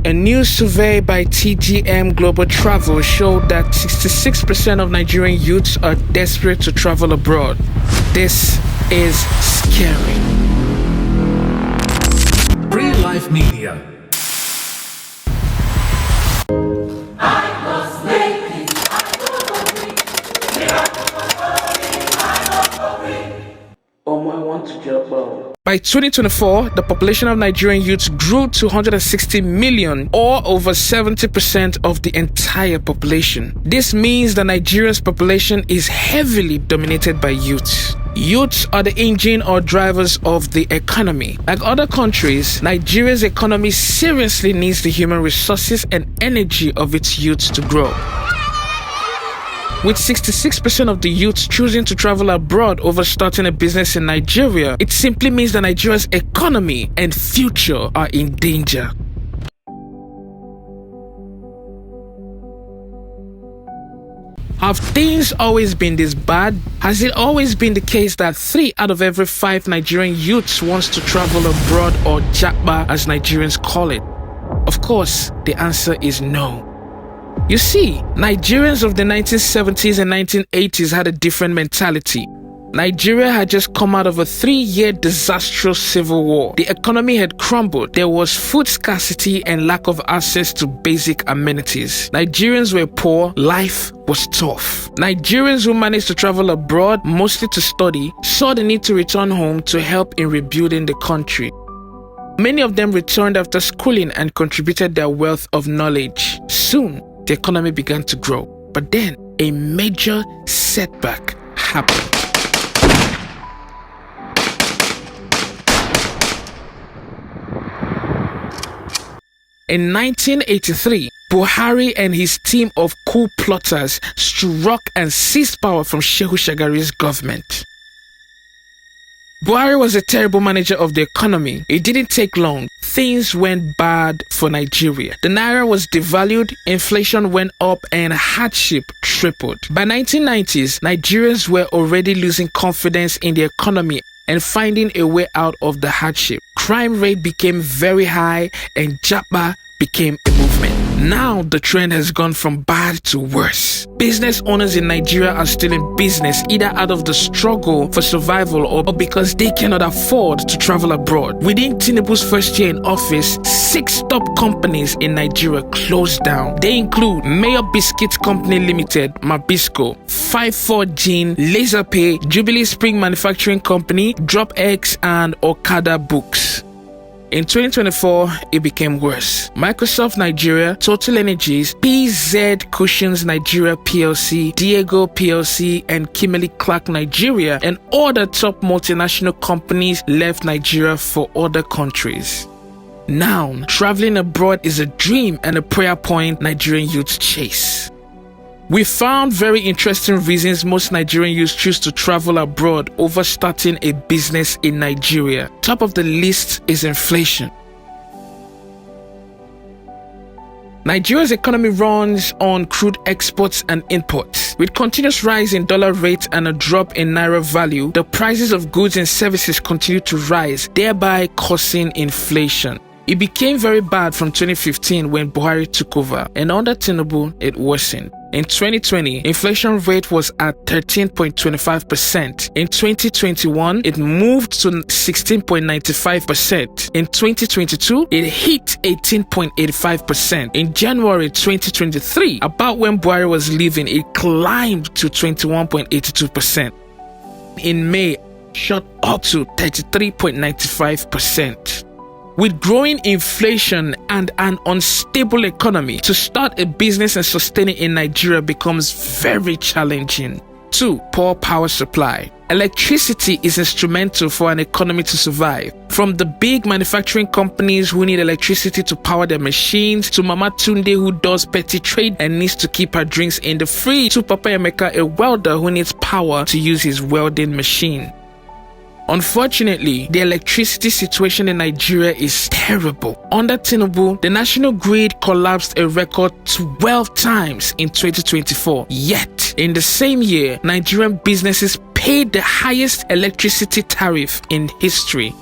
A new survey by TGM Global Travel showed that 66% of Nigerian youths are desperate to travel abroad. This is scary. Frilife Media. I want to Japa. By 2024, the population of Nigerian youths grew to 160 million, or over 70% of the entire population. This means that Nigeria's population is heavily dominated by youths. Youths are the engine or drivers of the economy. Like other countries, Nigeria's economy seriously needs the human resources and energy of its youths to grow. With 66% of the youths choosing to travel abroad over starting a business in Nigeria, it simply means that Nigeria's economy and future are in danger. Have things always been this bad? Has it always been the case that 3 out of every 5 Nigerian youths wants to travel abroad, or Japa as Nigerians call it? Of course, the answer is no. You see, Nigerians of the 1970s and 1980s had a different mentality. Nigeria had just come out of a 3-year disastrous civil war. The economy had crumbled. There was food scarcity and lack of access to basic amenities. Nigerians were poor. Life was tough. Nigerians who managed to travel abroad, mostly to study, saw the need to return home to help in rebuilding the country. Many of them returned after schooling and contributed their wealth of knowledge. Soon, the economy began to grow, but then a major setback happened. In 1983, Buhari and his team of coup plotters struck and seized power from Shehu Shagari's government. Buhari was a terrible manager of the economy. It didn't take long. Things went bad for Nigeria. The naira was devalued, inflation went up, and hardship tripled. By 1990s, Nigerians were already losing confidence in the economy and finding a way out of the hardship. Crime rate became very high, and Japa became a movement. Now the trend has gone from bad to worse. Business owners in Nigeria are still in business, either out of the struggle for survival or because they cannot afford to travel abroad. Within Tinubu's first year in office, 6 top companies in Nigeria closed down. They include Mayor Biscuit Company Limited, Mabisco, 54 Gin, Laserpay, Jubilee Spring Manufacturing Company, DropX, and Okada Books. In 2024, it became worse. Microsoft Nigeria, Total Energies, PZ Cushions Nigeria PLC, Diego PLC, and Kimberly-Clark Nigeria, and other top multinational companies left Nigeria for other countries. Now, traveling abroad is a dream and a prayer point Nigerian youths chase. We found very interesting reasons most Nigerian youths choose to travel abroad over starting a business in Nigeria. Top of the list is inflation. Nigeria's economy runs on crude exports and imports. With continuous rise in dollar rate and a drop in naira value, the prices of goods and services continue to rise, thereby causing inflation. It became very bad from 2015 when Buhari took over, and under Tinubu, it worsened. In 2020, inflation rate was at 13.25%. In 2021, it moved to 16.95%. In 2022, it hit 18.85%. In January 2023, about when Buhari was leaving, it climbed to 21.82%. In May, shot up to 33.95%. With growing inflation and an unstable economy, to start a business and sustain it in Nigeria becomes very challenging. 2. Poor power supply. Electricity is instrumental for an economy to survive. From the big manufacturing companies who need electricity to power their machines, to Mama Tunde who does petty trade and needs to keep her drinks in the fridge, to Papa Emeka, a welder who needs power to use his welding machine. Unfortunately, the electricity situation in Nigeria is terrible. Under Tinubu, the national grid collapsed a record 12 times in 2024. Yet, Yet, in the same year, Nigerian businesses paid the highest electricity tariff in history.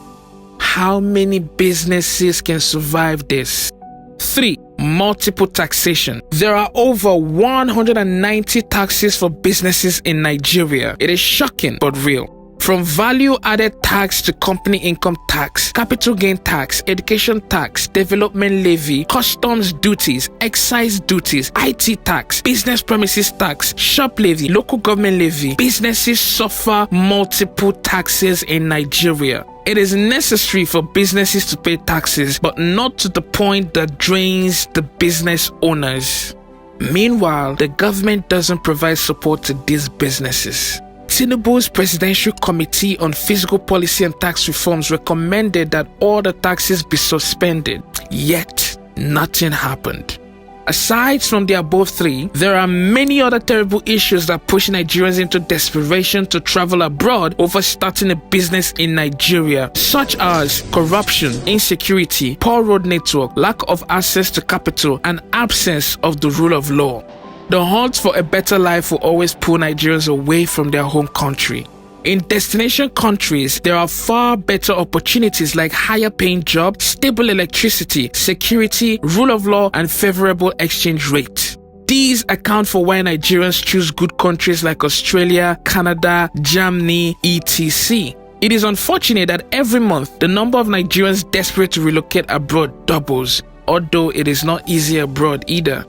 How many businesses can survive this? 3. Multiple taxation. There are over 190 taxes for businesses in Nigeria. It is shocking but real. From value-added tax to company income tax, capital gain tax, education tax, development levy, customs duties, excise duties, IT tax, business premises tax, shop levy, local government levy, businesses suffer multiple taxes in Nigeria. It is necessary for businesses to pay taxes, but not to the point that drains the business owners. Meanwhile, the government doesn't provide support to these businesses. Tinubu's Presidential Committee on Fiscal Policy and Tax Reforms recommended that all the taxes be suspended, yet nothing happened. Aside from the above three, there are many other terrible issues that push Nigerians into desperation to travel abroad over starting a business in Nigeria, such as corruption, insecurity, poor road network, lack of access to capital, and absence of the rule of law. The hunt for a better life will always pull Nigerians away from their home country. In destination countries, there are far better opportunities like higher paying jobs, stable electricity, security, rule of law, and favorable exchange rate. These account for why Nigerians choose good countries like Australia, Canada, Germany, etc. It is unfortunate that every month the number of Nigerians desperate to relocate abroad doubles, although it is not easy abroad either.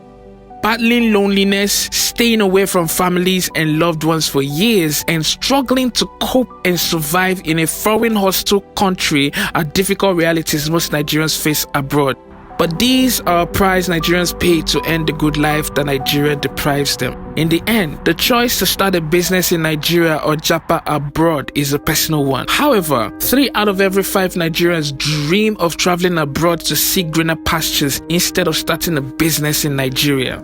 Battling loneliness, staying away from families and loved ones for years, and struggling to cope and survive in a foreign hostile country are difficult realities most Nigerians face abroad. But these are a price Nigerians pay to earn the good life that Nigeria deprives them. In the end, the choice to start a business in Nigeria or Japa abroad is a personal one. However, 3 out of every 5 Nigerians dream of traveling abroad to seek greener pastures instead of starting a business in Nigeria.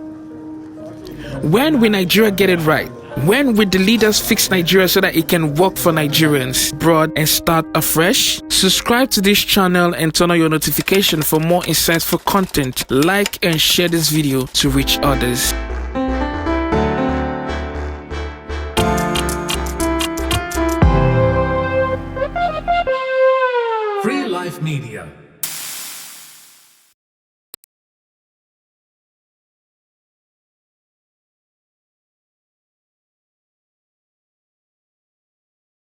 When will Nigeria get it right? When will the leaders fix Nigeria so that it can work for Nigerians abroad and start afresh? Subscribe to this channel and turn on your notification for more insightful content. Like and share this video to reach others. Frilife Media.